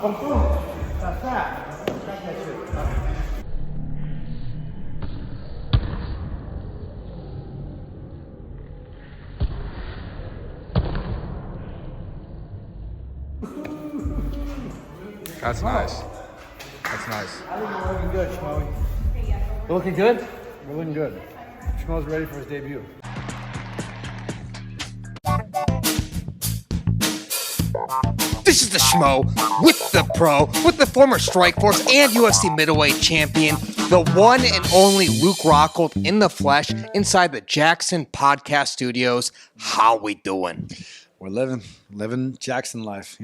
boom, boom. That's that. That's that shit. That's nice. That's nice. I think we're looking good, Schmo. We're looking good? We're looking good. Schmo's ready for his debut. This is the Schmo with the pro, with the former Strikeforce and UFC middleweight champion, the one and only Luke Rockhold in the flesh inside the Jaxxon Podcast Studios. How we doing? We're living Jaxxon life,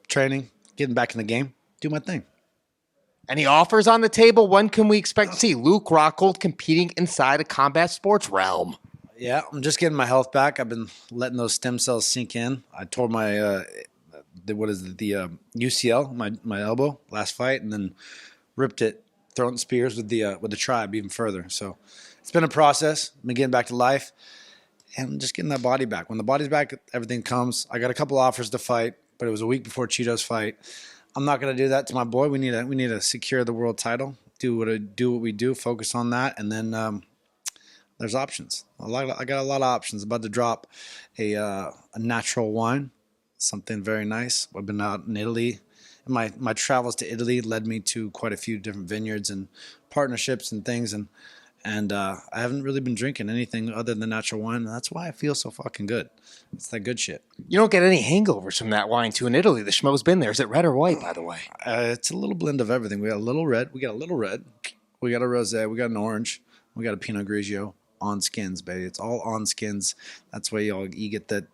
training, getting back in the game, do my thing. Any offers on the table? When can we expect to see Luke Rockhold competing inside a combat sports realm? Yeah, I'm just getting my health back. I've been letting those stem cells sink in. I tore my UCL, my elbow last fight, and then ripped it, throwing spears with the tribe even further. So it's been a process. I've been getting back to life and just getting that body back. When the body's back, everything comes. I got a couple offers to fight, but it was a week before Chito's fight. I'm not going to do that to my boy. We need to secure the world title, do what we do, focus on that, and then there's options. I got a lot of options. About to drop a natural wine, something very nice. I've been out in Italy. And my travels to Italy led me to quite a few different vineyards and partnerships and things, and I haven't really been drinking anything other than natural wine. And that's why I feel so fucking good. It's that good shit. You don't get any hangovers from that wine too in Italy. The Schmo's been there. Is it red or white, by the way? It's a little blend of everything. We got a little red. We got a rosé. We got an orange. We got a Pinot Grigio. On skins, baby. It's all on skins. That's why you get the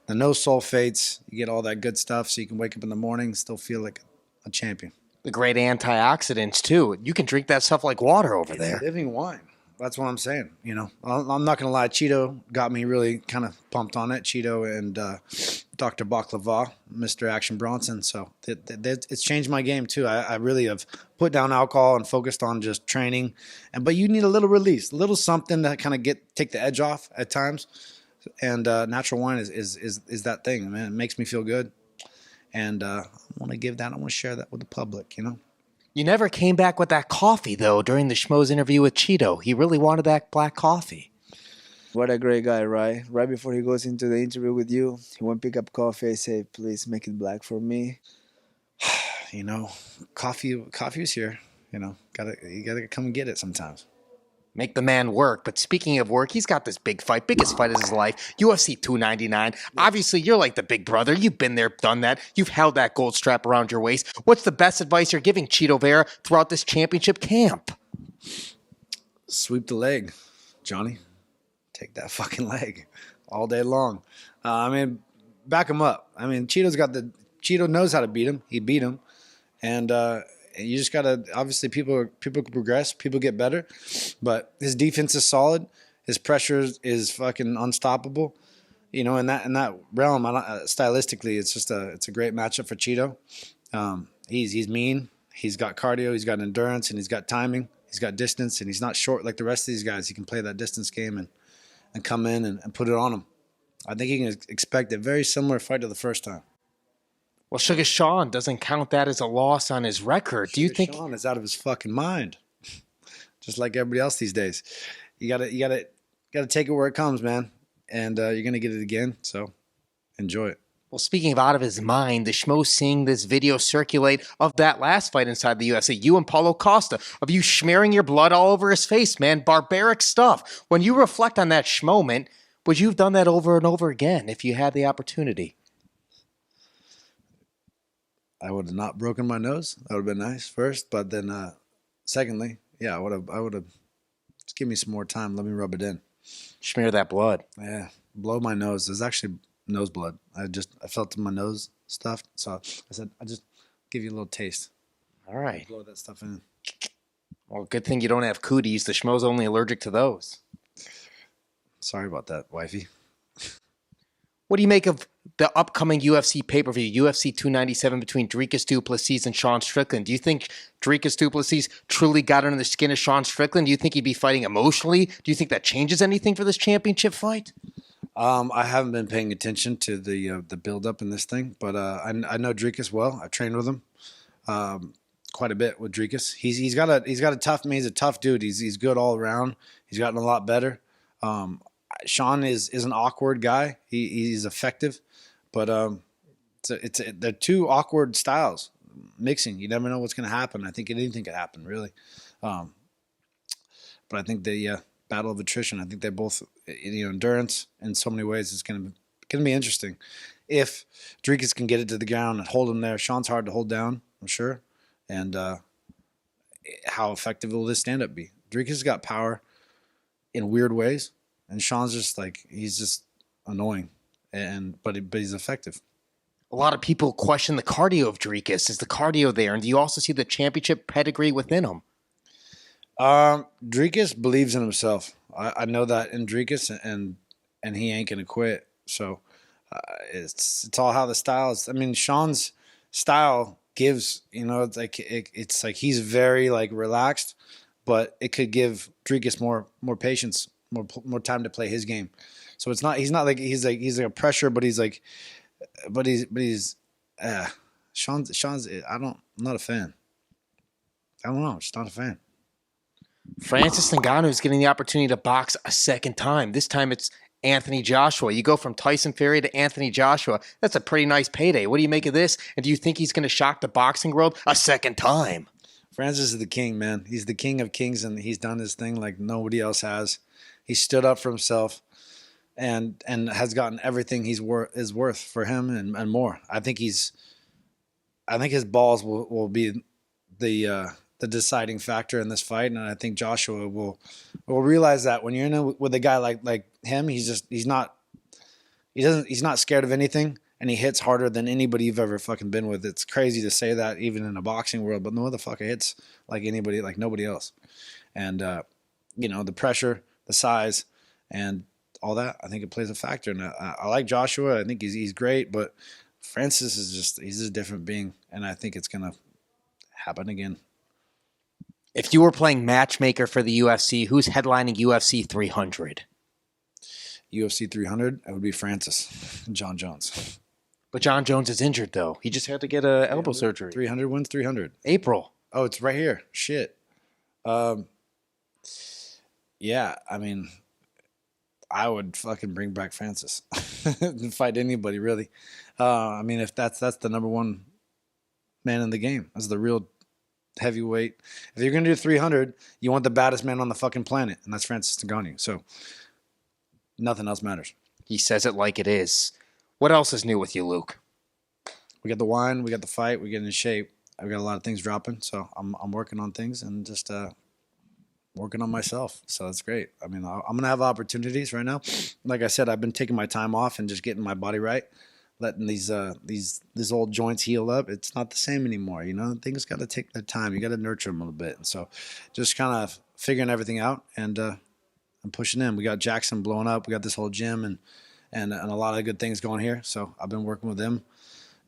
no sulfates. You get all that good stuff, so you can wake up in the morning and still feel like a champion. The great antioxidants too. You can drink that stuff like water over there. Living wine. That's what I'm saying. I'm not gonna lie. Chito got me really kind of pumped on it. Chito and Dr. Baklava, Mr. Action Bronson. So it's changed my game too. I really have put down alcohol and focused on just training. But you need a little release, a little something to kind of take the edge off at times. And natural wine is that thing, man. It makes me feel good. And I want to share that with the public. You never came back with that coffee, though, during the Schmo's interview with Chito. He really wanted that black coffee. What a great guy, right? Right before he goes into the interview with you, he went pick up coffee. I say, please make it black for me. Coffee is here. You gotta come and get it sometimes. Make the man work. But speaking of work, he's got this big fight, biggest fight of his life, UFC 299. Obviously, you're like the big brother. You've been there, done that. You've held that gold strap around your waist. What's the best advice you're giving Chito Vera throughout this championship camp? Sweep the leg, Johnny. Take that fucking leg all day long. Back him up. Chito knows how to beat him. He beat him. And you just gotta, obviously people progress, people get better, but his defense is solid. His pressure is fucking unstoppable. In that realm, stylistically, it's a great matchup for Chito. He's mean. He's got cardio. He's got endurance, and he's got timing. He's got distance, and he's not short like the rest of these guys. He can play that distance game and come in and put it on him. I think he can expect a very similar fight to the first time. Well, Sugar Sean doesn't count that as a loss on his record. Do you think Sean is out of his fucking mind? Just like everybody else these days. You gotta take it where it comes, man. And you're gonna get it again. So enjoy it. Well, speaking of out of his mind, the Schmo's seeing this video circulate of that last fight inside the UFC, you and Paulo Costa, of you smearing your blood all over his face, man. Barbaric stuff. When you reflect on that Schmoment, would you have done that over and over again if you had the opportunity? I would have not broken my nose. That would have been nice first, but then secondly, yeah, I would have. Just give me some more time. Let me rub it in. Smear that blood. Yeah, blow my nose. There's actually nose blood. I felt in my nose stuffed, so I said I just give you a little taste. All right. Blow that stuff in. Well, good thing you don't have cooties. The Schmo's only allergic to those. Sorry about that, wifey. What do you make of the upcoming UFC pay-per-view, UFC 297 between Dricus Du Plessis and Sean Strickland? Do you think Dricus Du Plessis truly got under the skin of Sean Strickland? Do you think he'd be fighting emotionally? Do you think that changes anything for this championship fight? I haven't been paying attention to the build up in this thing, but I know Dricus well. I've trained with him quite a bit with Dricus. He's got a tough. I mean, he's a tough dude. He's good all around. He's gotten a lot better. Sean is an awkward guy. He's effective, but they're two awkward styles mixing. You never know what's going to happen. I think anything could happen, really. But I think the battle of attrition. I think they both, endurance in so many ways is going to be interesting. If Dricus can get it to the ground and hold him there, Sean's hard to hold down, I'm sure. And how effective will this stand up be? Dricus has got power in weird ways, and Sean's just he's just annoying, but he's effective. A lot of people question the cardio of Dricus. Is the cardio there? And do you also see the championship pedigree within him? Dricus believes in himself. I know that in Dricus, and he ain't gonna quit. So it's all how the style is. I mean, Sean's style gives, it's like he's very relaxed, but it could give Dricus more patience, more time to play his game. So he's not like he's like a pressure, but he's Sean's I'm not a fan. I don't know, I'm just not a fan. Francis Ngannou is getting the opportunity to box a second time. This time it's Anthony Joshua. You go from Tyson Fury to Anthony Joshua. That's a pretty nice payday. What do you make of this? And do you think he's going to shock the boxing world a second time? Francis is the king, man. He's the king of kings, and he's done his thing like nobody else has. He stood up for himself and has gotten everything is worth for him and more. I think his balls will be the deciding factor in this fight, and I think Joshua will realize that when you're in with a guy like him, he's not scared of anything, and he hits harder than anybody you've ever fucking been with. It's crazy to say that even in a boxing world, but no motherfucker hits like anybody, like nobody else. And the pressure, the size, and all that, I think it plays a factor. And I like Joshua. I think he's great, but Francis he's a different being, and I think it's gonna happen again. If you were playing matchmaker for the UFC, who's headlining UFC 300? UFC 300, it would be Francis and John Jones. But John Jones is injured, though. He just had to get an elbow surgery. 300 wins 300. April. Oh, it's right here. Shit. Yeah, I mean, I would fucking bring back Francis and fight anybody, really. I mean, if that's the number one man in the game. That's the real heavyweight. If you're going to do 300, you want the baddest man on the fucking planet, and that's Francis Ngannou. So nothing else matters. He says it like it is. What else is new with you, Luke? We got the wine, we got the fight, we're getting in shape. I've got a lot of things dropping, so I'm working on things and just working on myself. So that's great. I mean, I'm going to have opportunities right now. Like I said, I've been taking my time off and just getting my body right, letting these old joints heal up. It's not the same anymore, Things got to take their time. You got to nurture them a little bit. And so just kind of figuring everything out, and I'm pushing in. We got Jaxxon blowing up. We got this whole gym and a lot of good things going here. So I've been working with them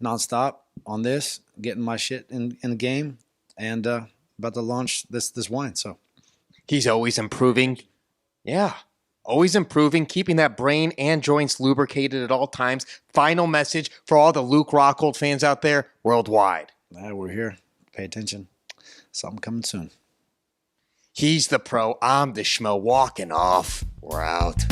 nonstop on this, getting my shit in the game, and about to launch this wine. So he's always improving. Yeah. Always improving, keeping that brain and joints lubricated at all times. Final message for all the Luke Rockhold fans out there worldwide. We're here. Pay attention. Something coming soon. He's the pro. I'm the schmo. Walking off. We're out.